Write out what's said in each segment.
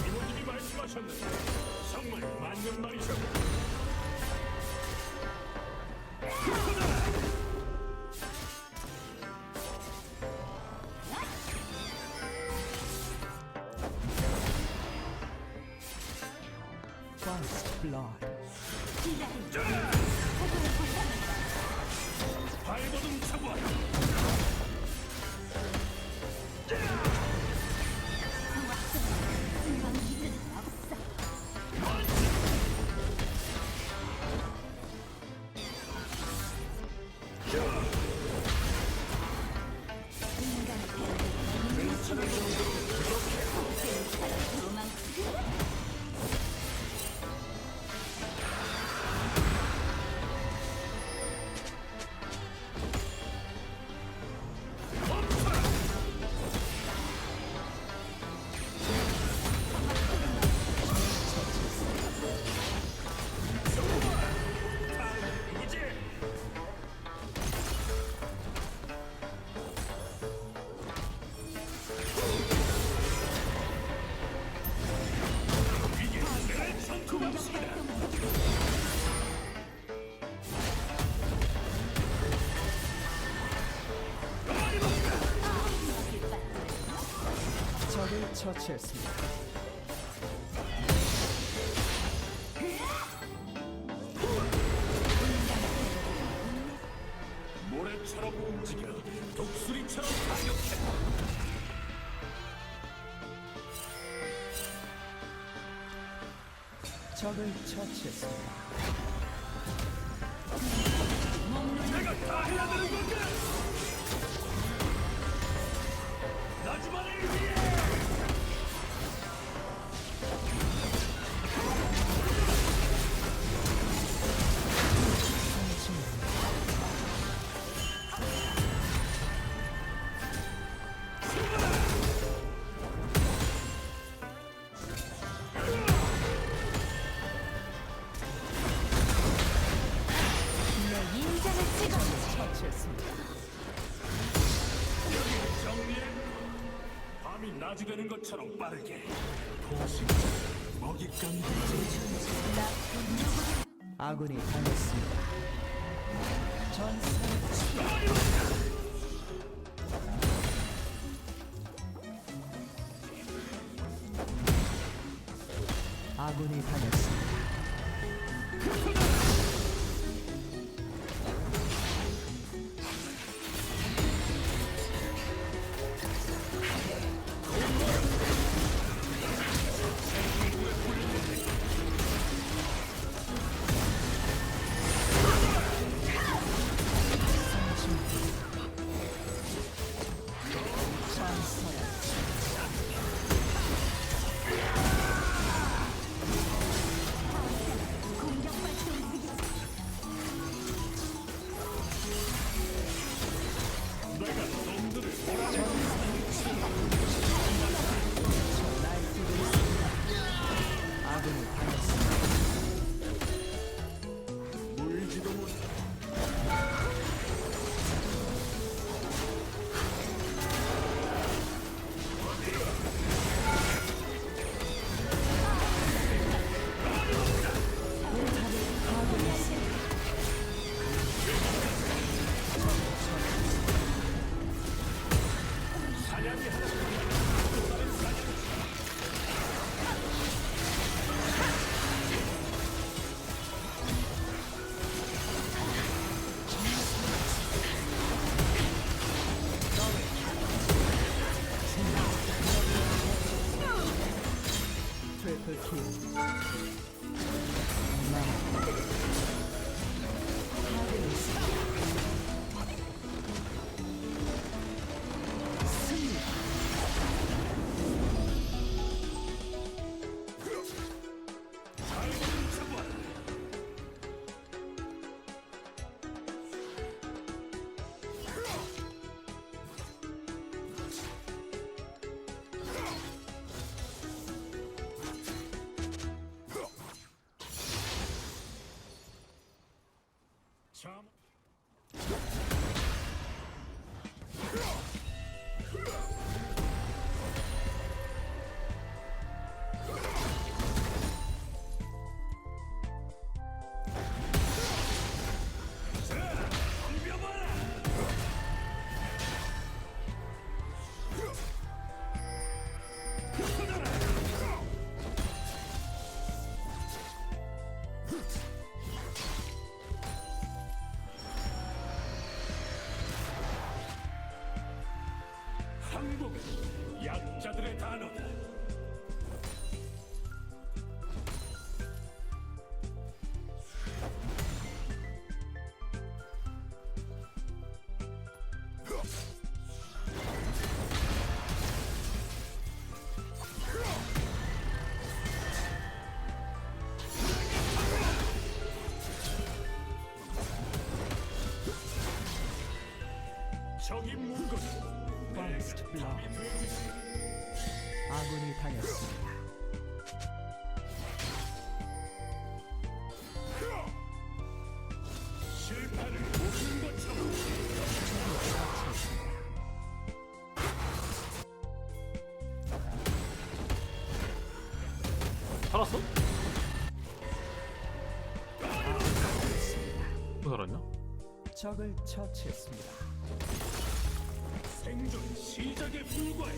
이모님이 말씀하셨는데 정말 맞는 말이셨고. First blood. 발버둥 차고 적을 처치했습니다. 모래처럼 움직여 독수리처럼 타격해. 적을 처치했습니다. 내가 다 해야 되는 건가? 나지만을 위해. 처치했습니다. 정리해. 밤이 낮이 되는 것처럼 빠르게. 도시 먹잇감 아군이 당했습니다. 전사 아군이 당했습니다. 아군이 당했습니다. 물지도 못. 사냥이 하나. 또 다른 사냥. 트리플 킬. 발버둥 차고 참. 항복은 약자들의 단어다. 적이 물건 First blood. 아군이 당했습니다. 실패를 모든 것처럼 살았어? 또 살았냐? 적을 처치했습니다. 생존 시작에 불과해.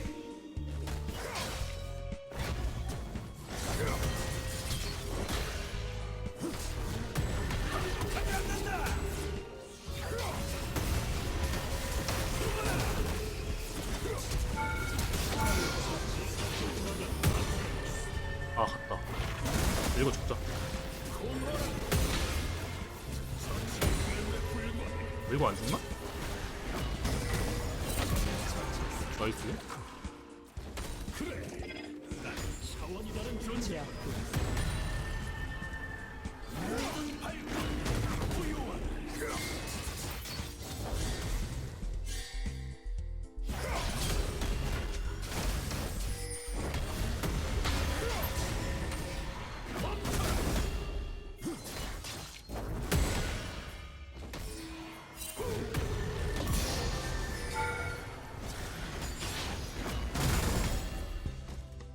아 갔다. 이거 죽자. 이거 안 죽나? 나이스. 그래, 난 차원이 다른 존재. 제압군 모든 발전 고요한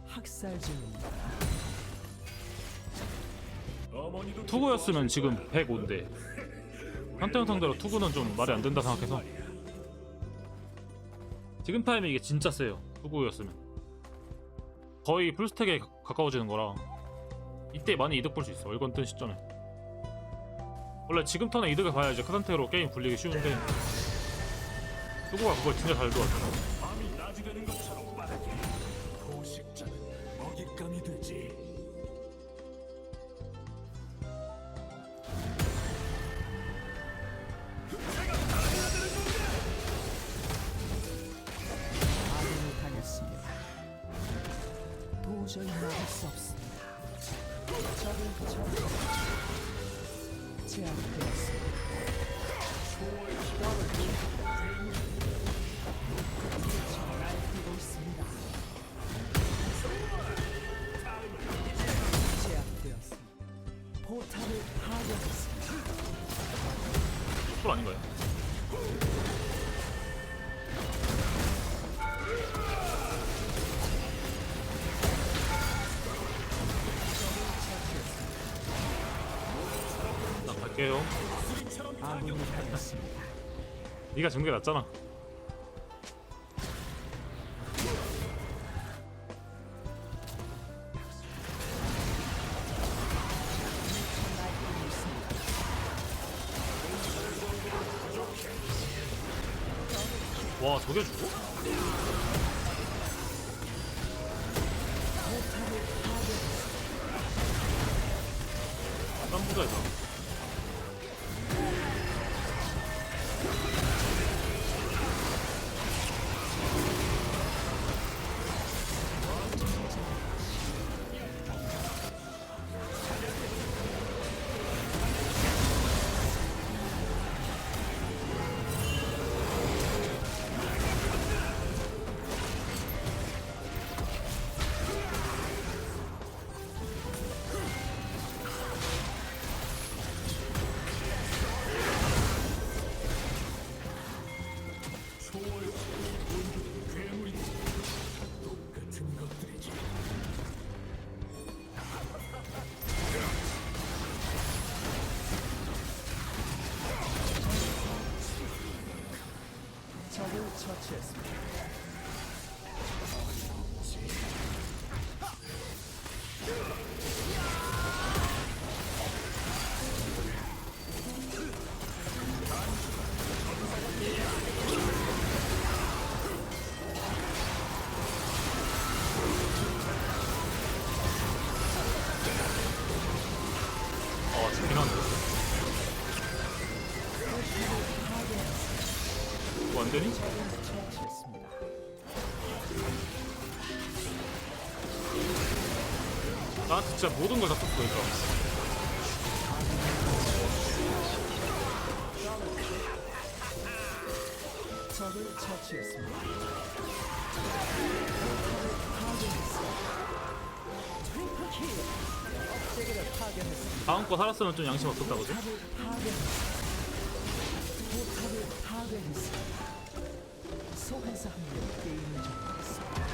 학살 중입니다. 어머니도 투구였으면 지금 105인데 한태형 상대로 투구는 좀 말이 안 된다 생각해서 지금 타임에 이게 진짜 세요. 투구였으면 거의 풀스택에 가까워지는 거라 이때 많이 이득 볼 수 있어. 월권 뜬 시점에 원래 지금 턴에 이득을 봐야 이제 그 상태로 게임 굴리기 쉬운데 투구가 그걸 진짜 잘 도와줘. 밤이 낮이 되는 것처럼 빠르게 포식자는 먹잇감이 되지. 아군이 당했습니다. 도저히 막을 수 없습니다. 적을 처치했습니다. 제압되었습니다. 날뛰고 있습니다. 제압되었습니다. 포탑을 파괴했습니다. 술 아닌가요? 나 갈게요. 아군이 당했습니다. 네가 정게 낫잖아. 와 저게 죽어? 딴 부자이다. 똑같은 것들이지. 적을 처치했습니다. 안 되니? 적을 처치했습니다. 나한테 진짜 모든 걸 다 썼어 이거. 적을 처치했습니다. 트리플 킬. 억제기를 파괴했습니다. 다음 거 살았으면 좀 양심 없었다 그지? 포탑을 파괴했습니다. 포탑을 파괴했습니다. 소환사 한 명 게임을 종료했습니다.